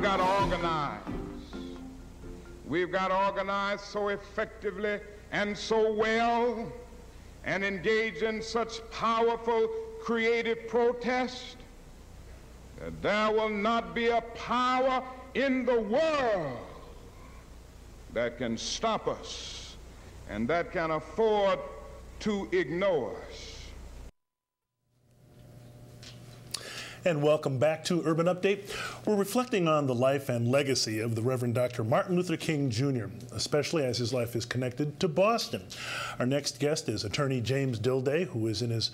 got organized. We've got organized so effectively and so well and engaged in such powerful creative protest that there will not be a power in the world that can stop us and that can afford to ignore us. And welcome back to Urban Update. We're reflecting on the life and legacy of the Reverend Dr. Martin Luther King Jr., especially as his life is connected to Boston. Our next guest is attorney James Dilday, who in his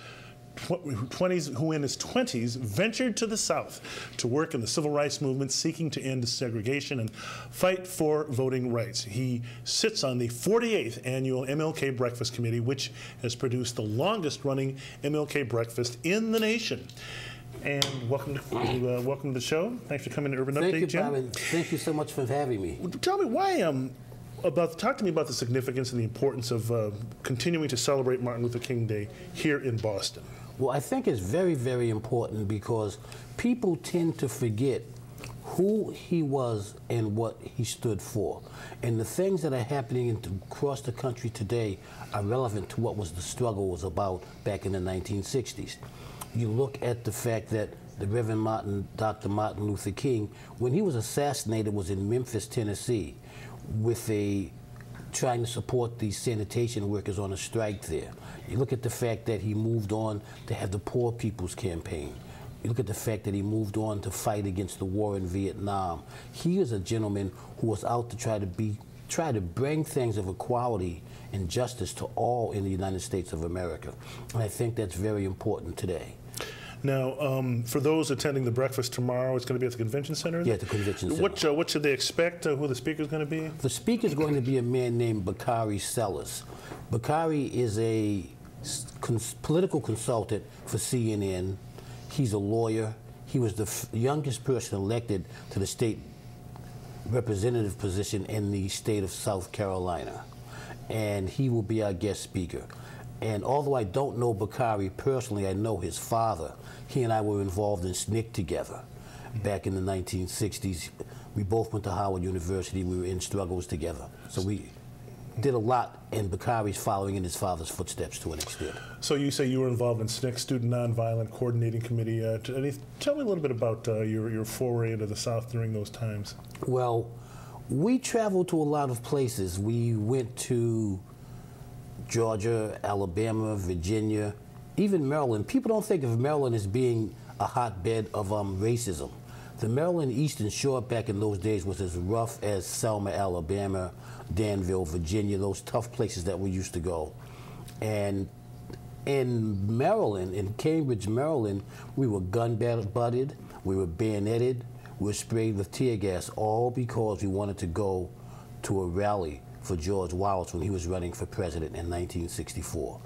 20s ventured to the South to work in the civil rights movement, seeking to end segregation and fight for voting rights. He sits on the 48th annual MLK Breakfast Committee, which has produced the longest-running MLK breakfast in the nation. And welcome to the show. Thanks for coming to Urban Update, Jim. Thank you, Byron. Thank you so much for having me. Tell me why. Talk to me about the significance and the importance of continuing to celebrate Martin Luther King Day here in Boston. Well, I think it's very, very important because people tend to forget who he was and what he stood for. And the things that are happening across the country today are relevant to what the struggle was about back in the 1960s. You look at the fact that the Reverend Dr. Martin Luther King, when he was assassinated, was in Memphis, Tennessee, trying to support the sanitation workers on a strike there. You look at the fact that he moved on to have the Poor People's Campaign. You look at the fact that he moved on to fight against the war in Vietnam. He is a gentleman who was out to try to bring things of equality and justice to all in the United States of America. And I think that's very important today. Now, for those attending the breakfast tomorrow, it's going to be at the convention center? Yeah, at the convention center. What should they expect? Who the speaker is going to be? The speaker is going to be a man named Bakari Sellers. Bakari is a political consultant for CNN. He's a lawyer. He was the youngest person elected to the state representative position in the state of South Carolina. And he will be our guest speaker. And although I don't know Bakari personally, I know his father. He and I were involved in SNCC together back in the 1960s. We both went to Howard University. We were in struggles together. So we did a lot, and Bakari's following in his father's footsteps to an extent. So you say you were involved in SNCC, Student Nonviolent Coordinating Committee. Tell me a little bit about your foray into the South during those times. Well, we traveled to a lot of places. We went to Georgia, Alabama, Virginia, even Maryland. People don't think of Maryland as being a hotbed of racism. The Maryland Eastern Shore back in those days was as rough as Selma, Alabama, Danville, Virginia, those tough places that we used to go. And in Maryland, in Cambridge, Maryland, we were gun-butted, we were bayoneted, we were sprayed with tear gas, all because we wanted to go to a rally for George Wallace when he was running for president in 1964.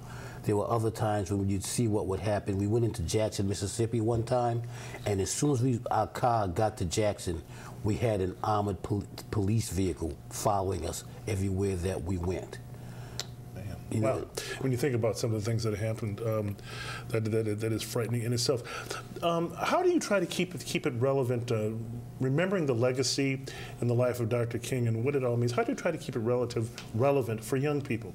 There were other times when you'd see what would happen. We went into Jackson, Mississippi one time, and as soon as our car got to Jackson, we had an armored police vehicle following us everywhere that we went. Wow. When you think about some of the things that have happened, that is frightening in itself. How do you try to keep it relevant, remembering the legacy and the life of Dr. King and what it all means? How do you try to keep it relevant for young people?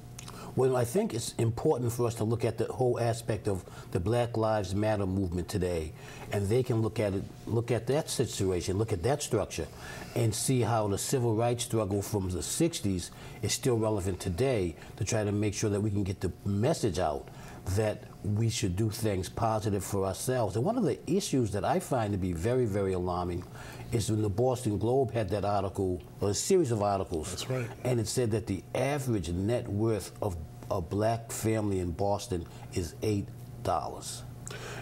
Well, I think it's important for us to look at the whole aspect of the Black Lives Matter movement today, and they can look at that situation, look at that structure, and see how the civil rights struggle from the 60s is still relevant today to try to make sure that we can get the message out that we should do things positive for ourselves. And one of the issues that I find to be very, very alarming is when the Boston Globe had that article, or a series of articles. That's right. And it said that the average net worth of a black family in Boston is $8.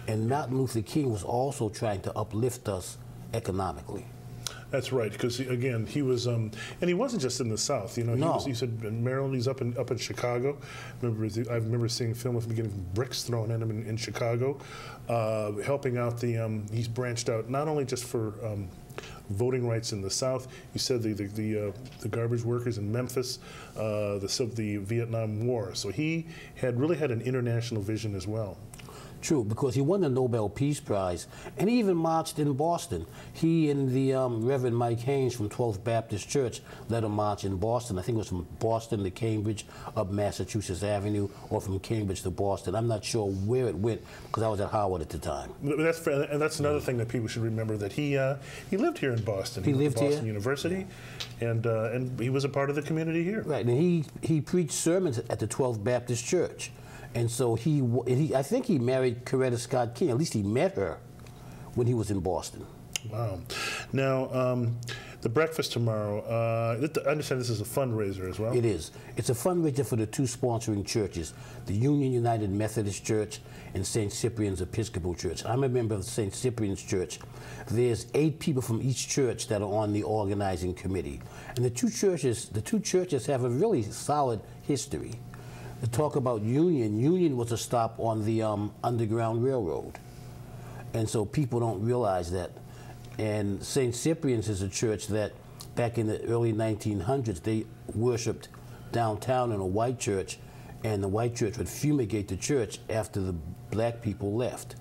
And Martin Luther King was also trying to uplift us economically. That's right, because again, he was, and he wasn't just in the South. You know, he said in Maryland, he's up in Chicago. I remember seeing a film of him getting bricks thrown at him in Chicago, helping out he's branched out not only just for voting rights in the South. You said the garbage workers in Memphis, the Vietnam War. So he really had an international vision as well. True, because he won the Nobel Peace Prize, and he even marched in Boston. He and the Reverend Mike Haynes from 12th Baptist Church led a march in Boston. I think it was from Boston to Cambridge, up Massachusetts Avenue, or from Cambridge to Boston. I'm not sure where it went, because I was at Howard at the time. And that's another thing that people should remember, that he lived here in Boston. He lived Boston here. University, and he was a part of the community here. Right, and he preached sermons at the 12th Baptist Church. And so I think he married Coretta Scott King. At least he met her when he was in Boston. Wow. Now, the breakfast tomorrow, I understand this is a fundraiser as well? It is. It's a fundraiser for the two sponsoring churches, the Union United Methodist Church and St. Cyprian's Episcopal Church. I'm a member of St. Cyprian's Church. There's 8 people from each church that are on the organizing committee. And the two churches have a really solid history. To talk about Union was a stop on the Underground Railroad. And so people don't realize that. And St. Cyprian's is a church that back in the early 1900s, they worshiped downtown in a white church, and the white church would fumigate the church after the black people left.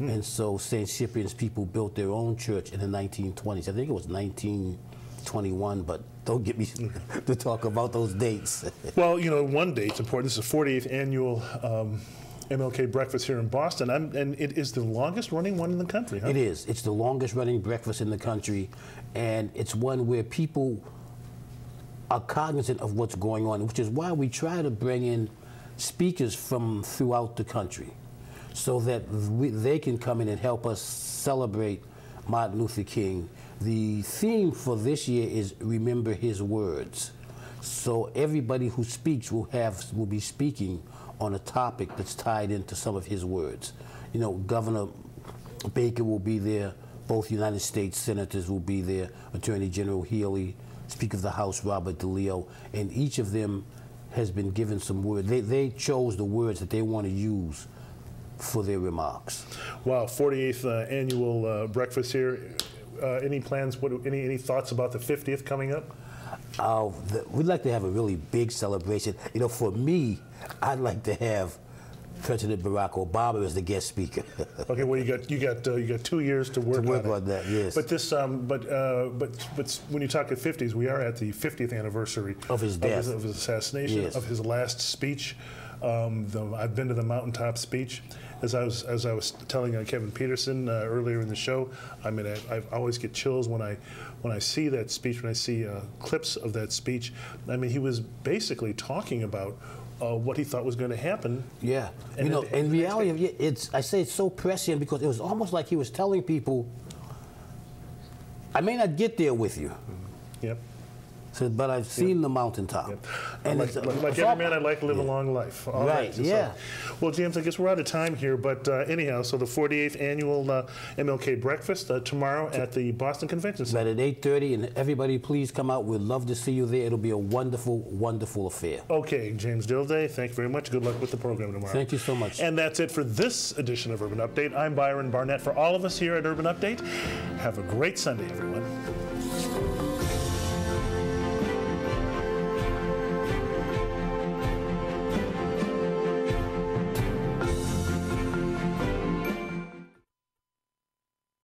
And so St. Cyprian's people built their own church in the 1920s. I think it was 1921, but don't get me to talk about those dates. Well, you know, one date's important. This is the 48th annual MLK breakfast here in Boston, and it is the longest running one in the country, huh? It is. It's the longest running breakfast in the country, and it's one where people are cognizant of what's going on, which is why we try to bring in speakers from throughout the country so that they can come in and help us celebrate Martin Luther King. The theme for this year is Remember His Words. So everybody who speaks will be speaking on a topic that's tied into some of his words. You know, Governor Baker will be there, both United States senators will be there, Attorney General Healy, Speaker of the House Robert DeLeo, and each of them has been given some words. They chose the words that they want to use for their remarks. Wow, 48th annual breakfast here. Any plans, any thoughts about the 50th coming up? We'd like to have a really big celebration. You know, for me, I'd like to have President Barack Obama as the guest speaker. Okay, well, you got 2 years to work on that. Yes. But this, but when you talk at 50s, we are at the 50th anniversary of his death, of his assassination, yes. Of his last speech. I've been to the mountaintop speech. As I was telling Kevin Peterson earlier in the show, I mean, I always get chills when I see that speech, when I see clips of that speech. I mean, he was basically talking about what he thought was going to happen. Yeah, you know, in reality, I say it's so prescient because it was almost like he was telling people, I may not get there with you. Yep. So, but I've seen the mountaintop. Yep. And like every man, I'd like to live a long life. All right, yeah. So, well, James, I guess we're out of time here, but anyhow, so the 48th annual MLK breakfast tomorrow at the Boston Convention Center. Right at 8:30, and everybody please come out. We'd love to see you there. It'll be a wonderful, wonderful affair. Okay, James Dilday, thank you very much. Good luck with the program tomorrow. Thank you so much. And that's it for this edition of Urban Update. I'm Byron Barnett. For all of us here at Urban Update, have a great Sunday, everyone.